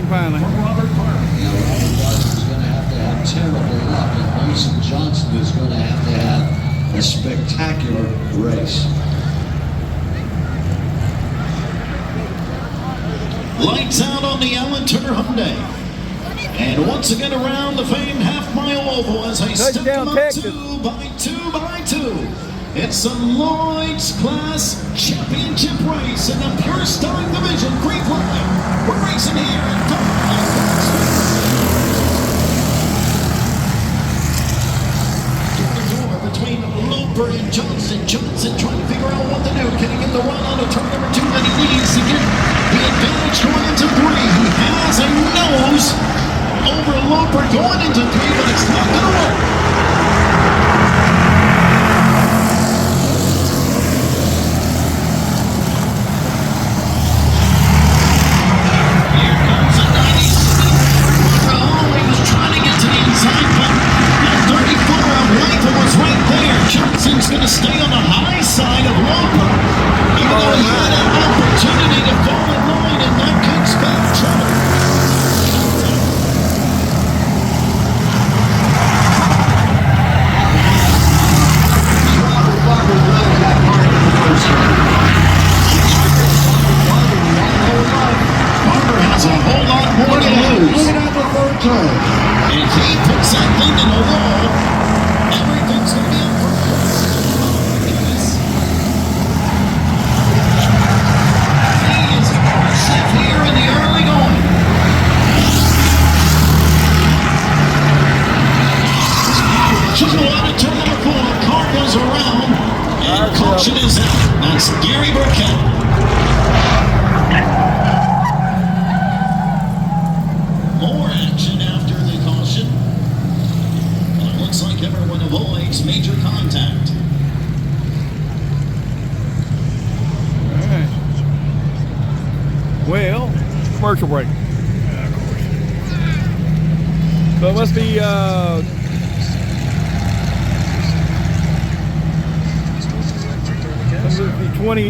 finally. From Robert Park. Yeah, Robert Park is going to have terrible luck, and Mason Johnson is going to have a spectacular race. Lights out on the Alan Turner Hyundai. And once again around the famed half-mile oval as they step them up Texas. 2 by 2 by 2. It's the Lloyd's Class Championship race in the Pure Stock Division. Green flag. We're racing here at between Loper and Johnson. Johnson trying to figure out what to do. Can he get the run on to turn number 2 that he needs to get the advantage going into 3? He has a nose over Loper going into 3, but it's not going to work. Here comes a 96. Oh, he was trying to get to the inside, but the 34 of Rifle was right there. Johnson's going to stay on the high side of Loper. Even though he had an opportunity to fall in line, and that could spell trouble. Barber has a whole lot more to lose. If he puts that thing in a wall, everything's going to be up for grabs. He is aggressive here in the early going. Trouble out of turn number 4. Car goes around, and caution is out. That's Gary Burkett. More action after the caution. And it looks like everyone avoids major contact. All right. Well, commercial break. So it must be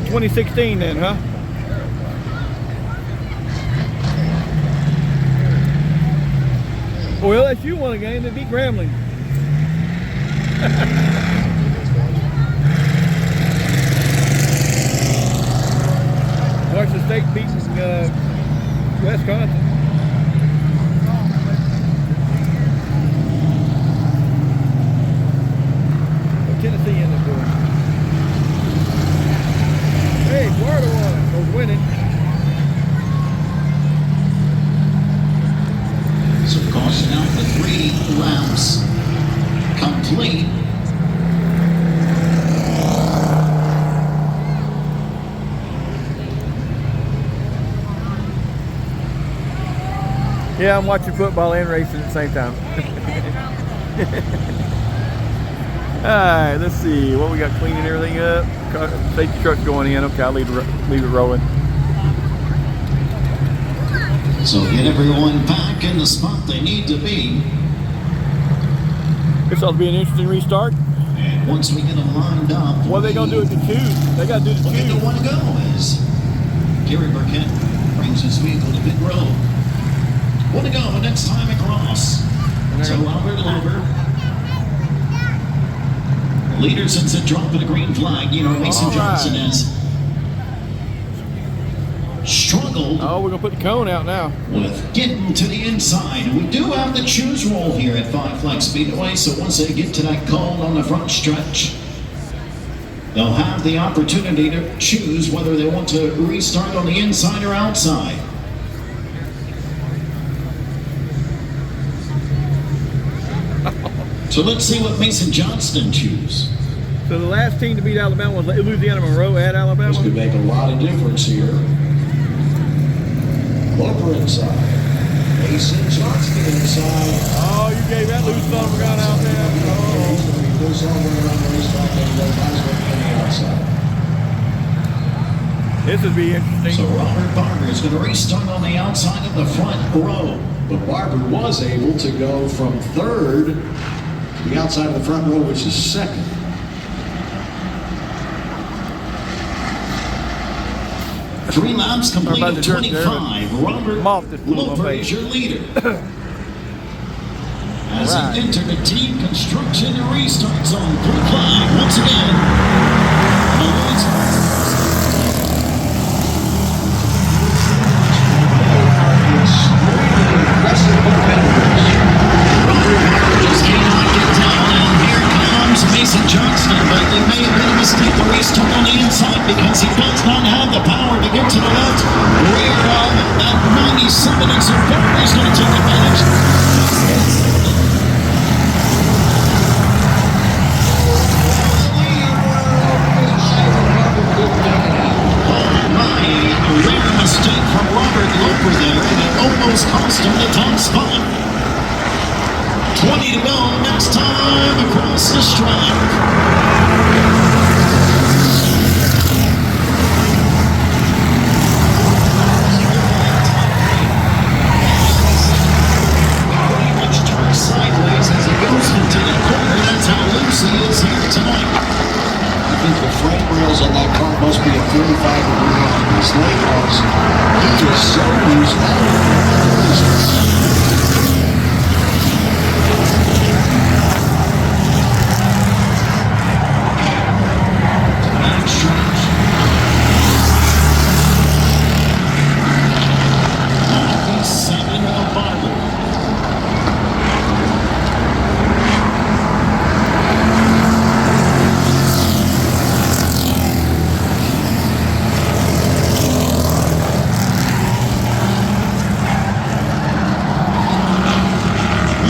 2016 then, huh? Well, LSU won a game. They beat Grambling. Washington State beat Wisconsin. What Tennessee ended up doing? Hey, Florida won. Was winning. So caution out for 3 laps complete. Yeah, I'm watching football and racing at the same time. Alright, let's see what we got, cleaning everything up. Safety truck's going in. Okay, I'll leave it rolling. So get everyone back in the spot they need to be. This ought to be an interesting restart. And once we get them lined up, What are they going to do at the choose? They got to do the look at the choose. one to go as Gary Burkett brings his vehicle to pit road. One to go next time across. So Albert Lober, leader since the drop of the green flag. You know, Mason Johnson has struggled Oh, we're going to put the cone out now. with getting to the inside. We do have the choose roll here at Five Flag Speedway, so once they get to that cone on the front stretch, they'll have the opportunity to choose whether they want to restart on the inside or outside. So let's see what Mason Johnston choose. So the last team to beat Alabama was Louisiana Monroe at Alabama. This could make a lot of difference here. Loper inside. Mason Johnston inside. Oh, you gave that loose son of a gun out there. He's going to be loose all the way around the racetrack and go Heisman on the outside. This would be interesting. So Robert Barber is going to restart on the outside of the front row. But Barber was able to go from third to the outside of the front row, which is second. 3 laps complete about of the jerk there, 25. Robert Moth just flew in my Loper face. is your leader. As Right. he entered the team construction restart zone, blue flag once again. Just cannot get down, and here comes Mason Johnston, but it may have been a mistake. The race took on the inside because he does not have the power to get to the left rear of that 97, and so Barber's going to take advantage. A rare mistake from Robert Loper there, and it almost cost him the top spot. 20 to go, next time across the stripe. Pretty much turns sideways as he goes into the corner. That's how loose he is here tonight. I think the frame rails on that car must be at 45-degree angles. Because he is so loose all over the place.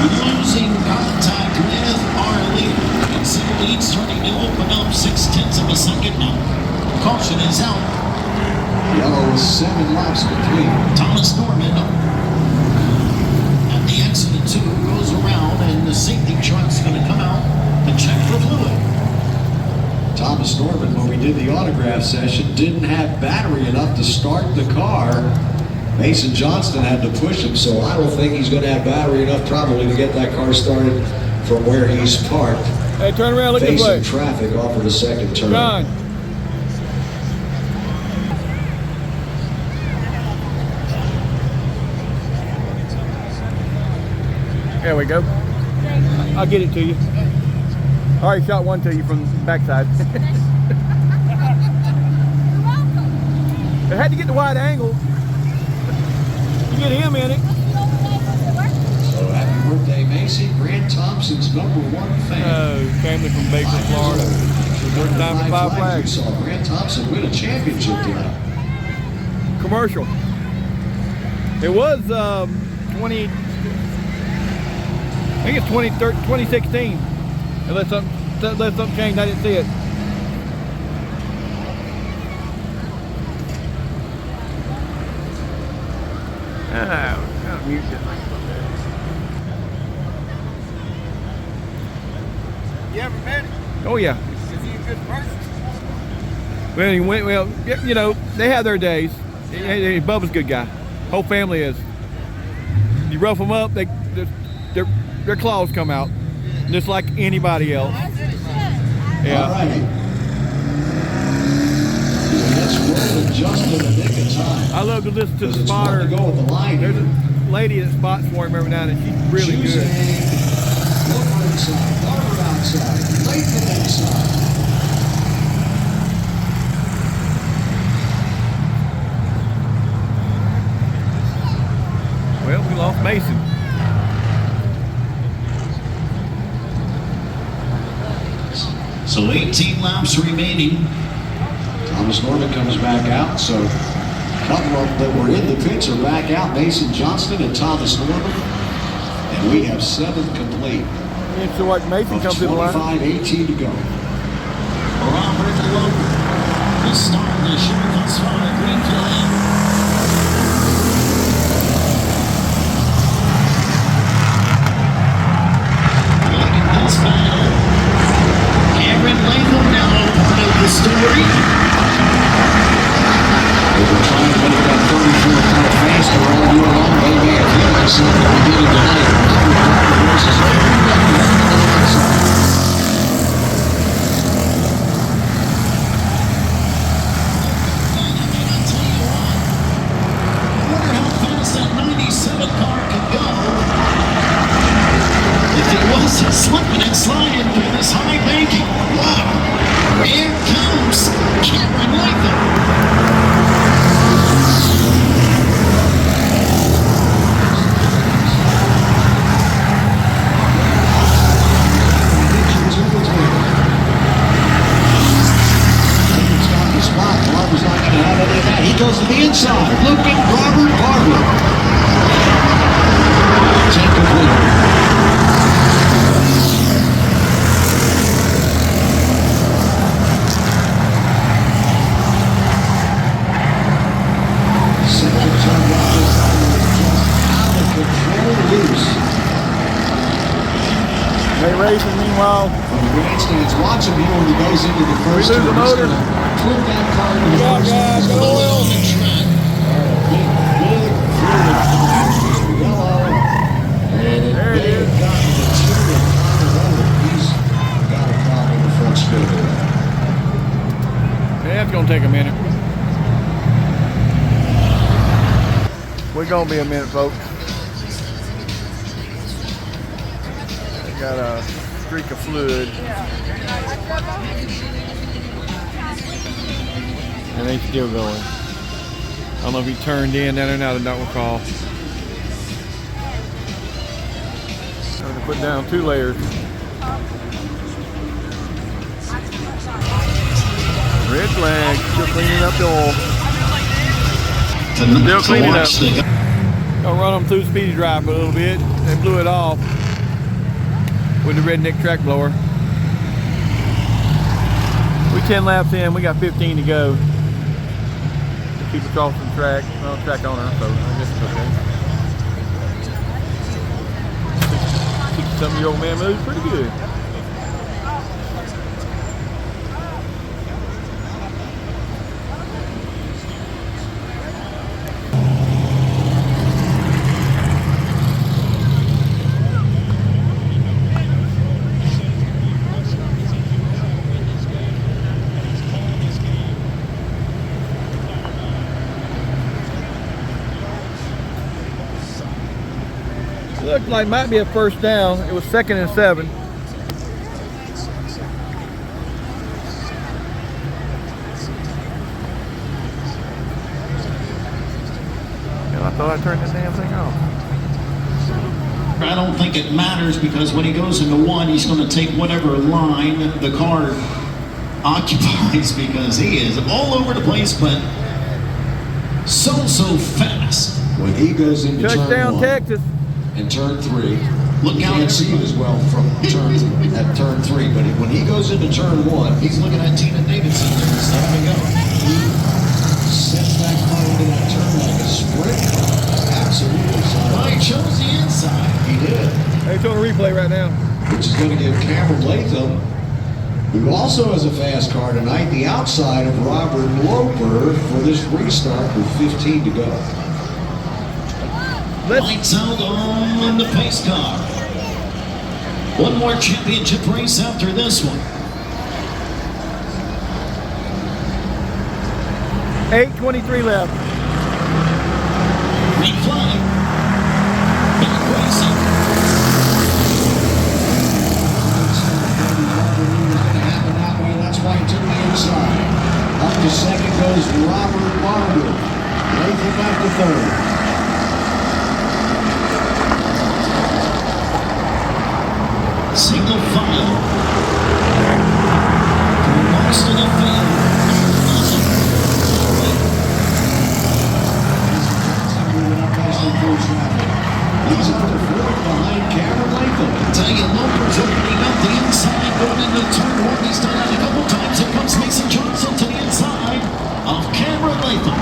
Losing contact with our leader. And center lead's starting to open up 0.6 of a second now. Caution is out. Yellow is 7 laps complete. Thomas Norman at the exit of 2 goes around, and the safety truck's going to come out and check for fluid. Thomas Norman, when we did the autograph session, didn't have battery enough to start the car. Mason Johnston had to push him, so I don't think he's going to have battery enough probably to get that car started from where he's parked. Hey, turn around, look this way. Facing traffic off of the second turn. John. There we go. I'll get it to you. I already shot one to you from the backside. It had to get the wide angle. You get him in it. So happy birthday, Macy. Grant Thompson's #1 fan. Oh, family from Baker, Florida. First time for 5 flags. You saw Grant Thompson win a championship tonight. Commercial. It was 20. I think it's 2016. Unless something changed, I didn't see it. Mute this. You ever met him? Oh yeah. Is he a good person? Well, he went. Well, you know, they have their days. Bubba's a good guy. Whole family is. You rough them up, their claws come out, just like anybody else. Yeah. All righty. Let's roll it just in the nick of time. I love to listen to Because the it's fun spotter. to go with the line There's here. a lady that spots for him every now and then. She's really Tuesday, good. Loper inside, Barber outside, Latham inside. Well, we lost Mason. So 18 laps remaining. Thomas Norman comes back out, so a couple of them that were in the pits are back out. Mason Johnston and Thomas Norman. And we have 7 complete. And so what? Mason comes to the line. 25-18 to go. Robert Loper, the star of the show thus far at Greenfield. Look at this battle. Aaron Latham now part of the story. They were trying to make that 34 kind of faster all year long. They may have hit like something we did it tonight. Robert Loper versus Aaron Latham on the outside. I tell you racing. Meanwhile, From the grandstands, watch him here when he goes into the first lose the turn. He's motor. gonna Put that car into the Yeah, first guys, turn. got oil. On the track. Big fluid yellow. And it There it may have is. gotten the two of Connor Rowland. He's got a problem in the front spoiler. Yeah, it's gonna take a minute. We're gonna be a minute, folks. They got a streak of fluid. And they still going. I don't know if he turned in, down and out, I don't recall. I'm gonna put down 2 layers. Red flag, still cleaning up the oil. Still cleaning up. Gonna run them through Speedy Drive for a little bit. They blew it off with the redneck track blower. We 10 laps in, we got 15 to go. Keep across the track, well, track owner, so I guess it's okay. 60-something-year-old man moves pretty good. Looked like might be a first down. It was 2nd and 7. And I thought I turned this damn thing off. I don't think it matters because when he goes into one, he's going to take whatever line the car occupies because he is all over the place, but so fast. When he goes into turn Touchdown, 1 Texas. and turn 3, Look you out, can't see it as well from turn 3, but when he goes into turn 1, He's looking at Tina Davidson there and stuff to go. he sets that car into that turn like a sprint car. Absolutely. Well, he chose the inside. He did. Hey, it's on a replay right now. Which is going to give Cameron Latham, who also has a fast car tonight, the outside of Robert Loper for this restart with 15 to go. Lights out on the pace car. One more championship race after this one. 8:23 left. Green flag. Back racing. That's why he took the inside. Up to second goes Robert Barber. Latham back to third. Single file. Most of the field. He's up to fourth behind Cameron Latham. Tell you, Loper's opening up the inside, going into turn 1. He's done that a couple times. Here comes Mason Johnson to the inside of Cameron Latham.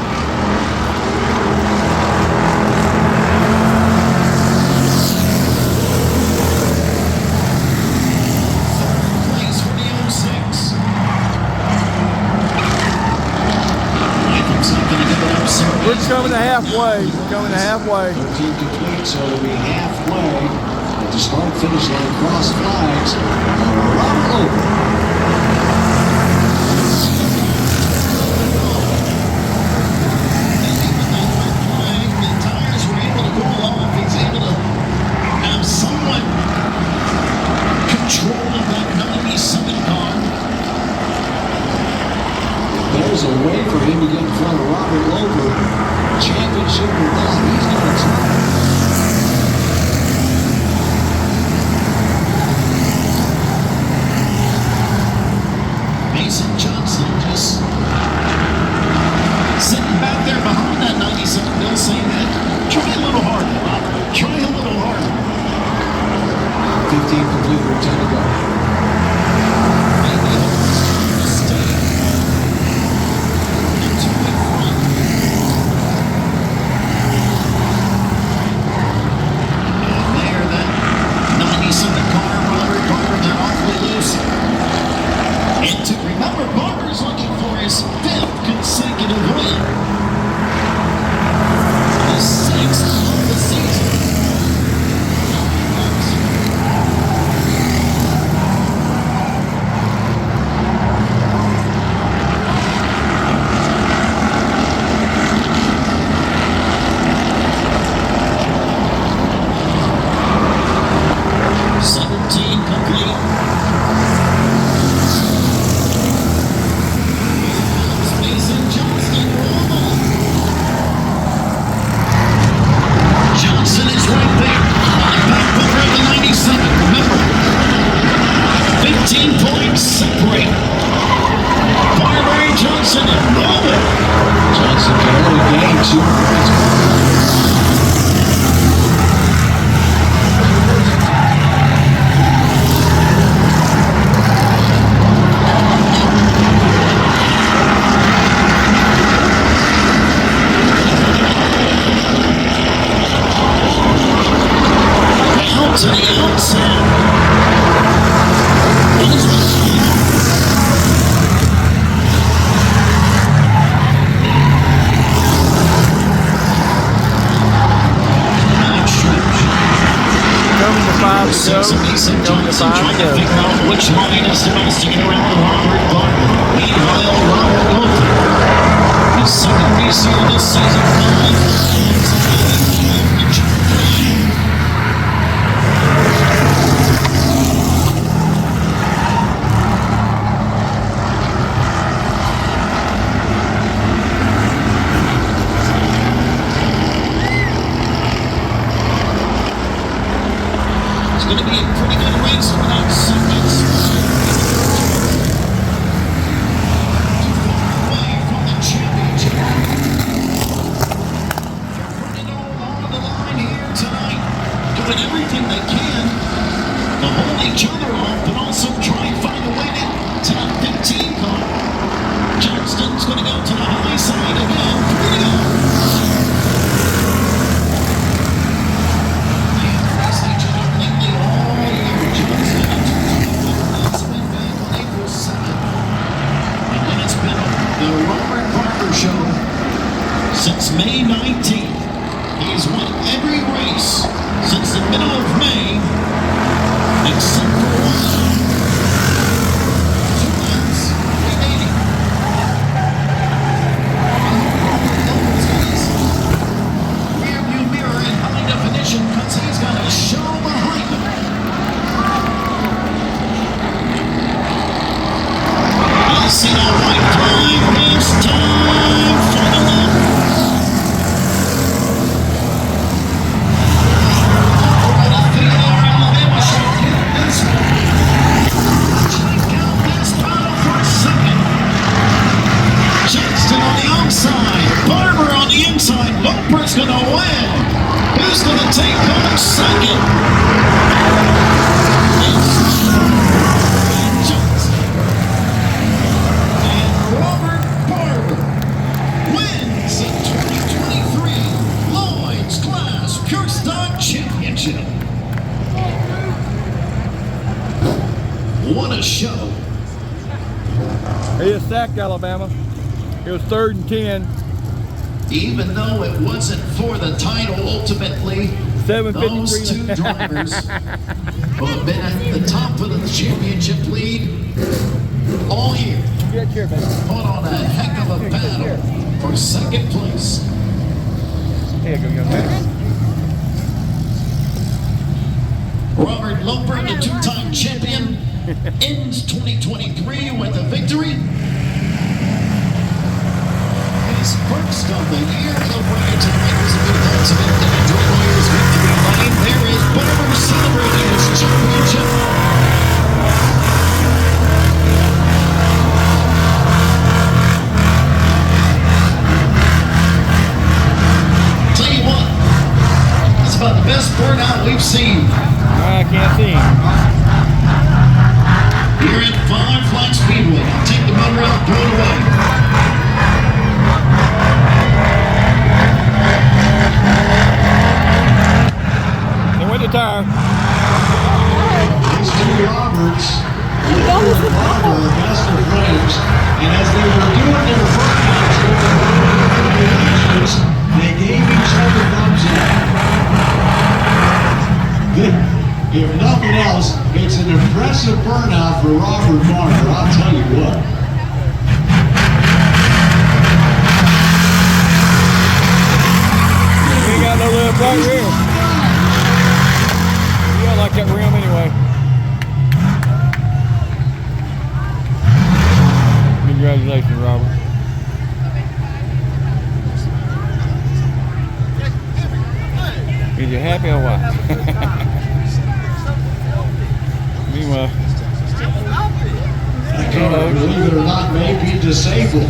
Place for the 06. Latham's not going to give it up, so We're coming to halfway. We're coming to halfway. 13 complete, so it'll be halfway. At the start-finish line, cross flags. Robert Loper. the tires were able to go off. He's able to have somewhat control of that 97 car. There's a way for him to get in front of Robert Loper. Championship or not, he's going to try. Mason Johnson just sitting back there behind that 97 Bill saying that, try a little harder, Robert. Try a little harder. 15 complete with 10 to go. Maybe a mistake. And two in front. And there, that 97 car, Robert Barber to the outside. Coming to 5 to go. Mason Coming to Johnson 5 trying to to go. figure out which line is supposed to get around Robert Barber. Meanwhile, Robert Lothar, his second race here this season, it's going to be a pretty good race without seconds. Away from the championship. They're putting it all on the line here tonight. Doing everything they can to hold each other off, but also try and find a way to that 15 car. Johnston's going to go to the high side again. 3 to go. The Robert Barber Show since May 19th. He's won every race since the middle of May, except for one. 2 laps remaining. Rear view mirror in high definition because he's got a show behind him. You'll see that white flag this time for the win. Already there, Alabama should get this one. Check out this battle for second. Johnston on the outside, Barber on the inside. Loper's gonna win. Who's gonna take home second? Robert Barber wins the 2023 Lloyd's Class Pure Stock Championship. What a show. He is sacked Alabama. It was 3rd and 10. Even though it wasn't for the title, ultimately, 7:53. those 2 drivers who have been at the top of the championship lead all year Get here, baby. put on a heck of a battle for second place. Here you go, young man. Robert Loper, the 2-time champion, ends 2023 with a victory. His first of the year. He'll bring it to the makers of good thoughts of it. And enjoy Lawyer's victory lane. There is Barber celebrating his championship. Tell you what, that's about the best burnout we've seen I can't see him. here at Firefly Speedway. I'll take the motor out, throw it away. They went to tire. These 2 Roberts, Loper and Barber are best of friends, and as they were doing their burnouts with the reactions, they gave each other thumbs up. If nothing else, it's an impressive burnout for Robert Barber, I'll tell you what. We ain't got no little back rear. You don't like that rim anyway. Congratulations, Robert. Is you happy or what? Meanwhile, That car, believe it or not, may be disabled.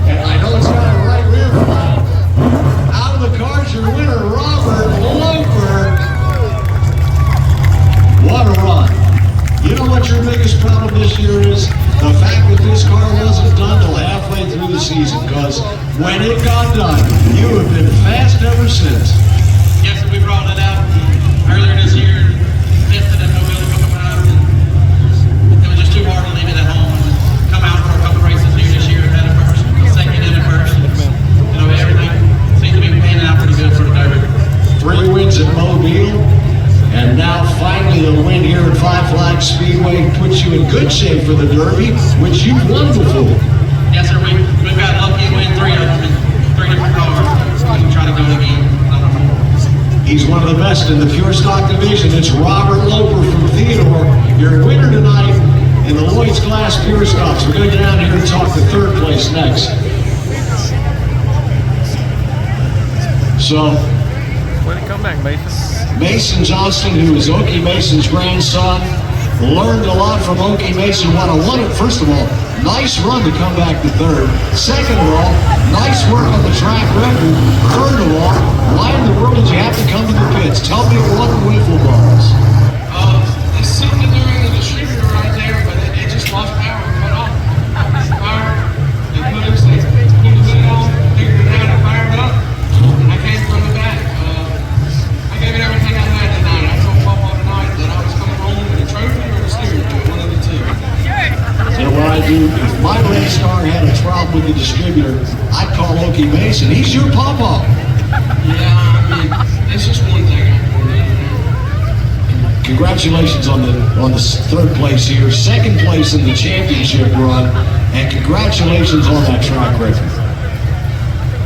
And I know it's got a right rear flag. Out of the cars, your winner, Robert Loper. What a run. You know what your biggest problem this year is? The fact that this car wasn't done till halfway through the season. Because when it got done, you have been fast ever since. Yes, we brought it out earlier this year. Mobile. And now finally the win here at Five Flags Speedway puts you in good shape for the Derby, which you've won before. Yes, sir. We've got lucky and win 3 of them in 3 different cars. We can try to go again. He's one of the best in the pure stock division. It's Robert Loper from Theodore, your winner tonight in the Lloyd's Glass Pure Stocks. We're going to get down here and talk to third place next. So, When it come back, Mason? Mason Johnston, who is Okie Mason's grandson, learned a lot from Okie Mason. First of all, nice run to come back to third. Second of all, nice work on the track record. Third of all, why in the world did you have to come to the pits? Tell me what wiffle balls. There's something doing the distributor right there, but it just lost power and cut off. Power, they put it, they pulled the hood off, figured it out, and fired it up. And I came from the back. I gave it everything I had tonight. I told Papa tonight that I was coming home with a trophy or a steering wheel, one of the two. And what I do, if my race car had a problem with the distributor, I'd call Okie Mason. He's your papa. Yeah, I mean, it's just one thing. Congratulations on the third place here, second place in the championship run, and congratulations on that track record.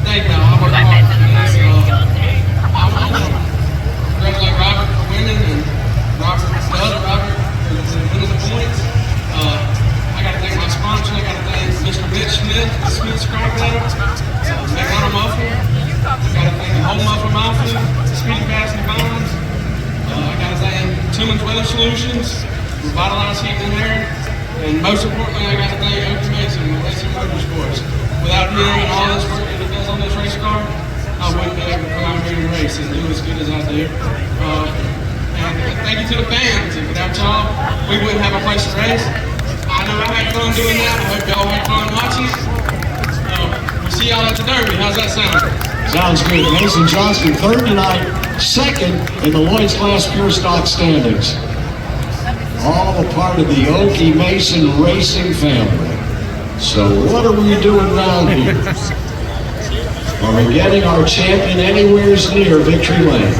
Thank you. I worked hard for this. I want to congratulate Robert for winning and the other Robert for winning the points. I got to thank my sponsor. I got to thank Mr. Mitch Smith, Smith Scrap Letter, McDonald Muffler. I got to thank the whole Muffler Mafia, Speedy Fast and Bonds. I got to thank Tillman's Weather Solutions, Revitalize Heat and Air, and most importantly, I got to thank Okie Mason with Racing Motorsports. Without him and all this work that he does on this race car, I wouldn't be able to come out here and race and do as good as I do. And thank you to the fans. And without y'all, we wouldn't have a place to race. I know I had fun doing that. I hope y'all had fun watching it. We'll see y'all at the Derby. How's that sound? Sounds good. Mason Johnston, third tonight, second in the Lloyd's Glass Pure Stock standings. All a part of the Okie Mason racing family. So what are we doing down here? Are we getting our champion anywhere near victory lane?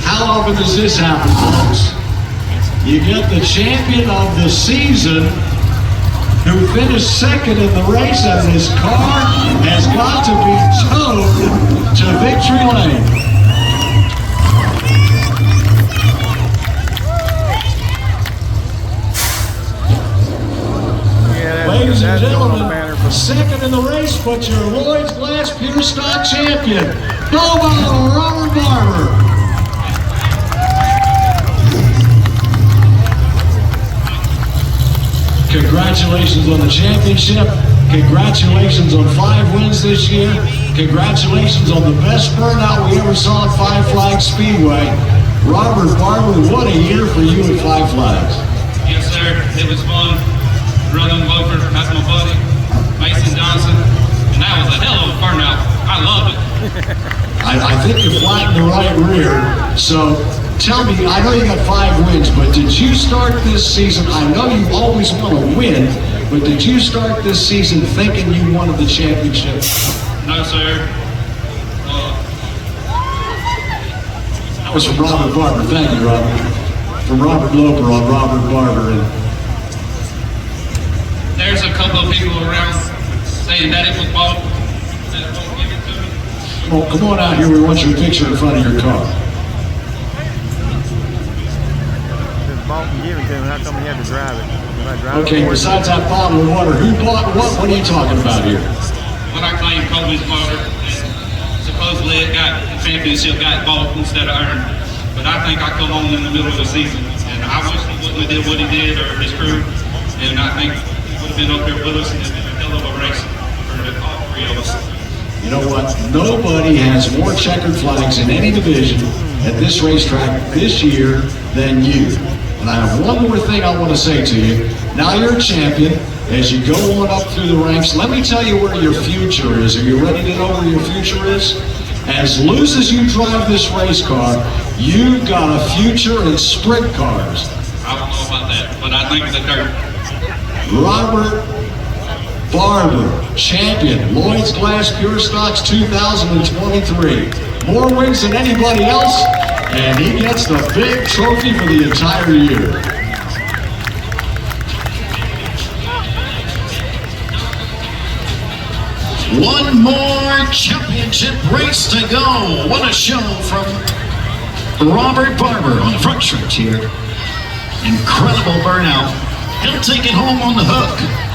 How often does this happen, folks? You get the champion of the season who finished second in the race, and his car has got to be towed to victory lane. Ladies and gentlemen, second in the race, but your Lloyd's Glass Pure Stock champion, Bobo Robert Barber. Congratulations on the championship. Congratulations on 5 wins this year. Congratulations on the best burnout we ever saw at Five Flags Speedway. Robert Barber, what a year for you at Five Flags. Yes, sir. It was fun. Running Loper, that's my buddy, Mason Johnson, and that was a hell of a burnout. I loved it. I think you flattened the right rear. So tell me, I know you got 5 wins, but did you start this season, I know you always want to win, but did you start this season thinking you wanted the championship? No, sir. That was from Robert Barber. Thank you, Robert. From Robert Loper on Robert Barber. And there's a couple of people around saying that it was bought, that it won't give it to me. come on out here. We want your picture in front of your car. This ball can give it to him. How come he had to drive it? Okay, besides that bottle of water, who bought what? What are you talking about here? When I claim Colby's motor, and supposedly the championship got bought instead of earned. But I think I come on in the middle of the season, and I wish he wouldn't have did what he did, or his crew, and I think would have been up here with us, and it's been a hell of a race for all 3 of us. You know what? Nobody has more checkered flags in any division at this racetrack this year than you. And I have one more thing I want to say to you. Now you're a champion. As you go on up through the ranks, let me tell you where your future is. Are you ready to know where your future is? As loose as you drive this race car, you've got a future in sprint cars. I don't know about that, but I think the dirt. Robert Barber, champion, Lloyd's Glass Pure Stocks 2023. More wins than anybody else, and he gets the big trophy for the entire year. One more championship race to go. What a show from Robert Barber on the front stretch here. Incredible burnout. He'll take it home on the hook.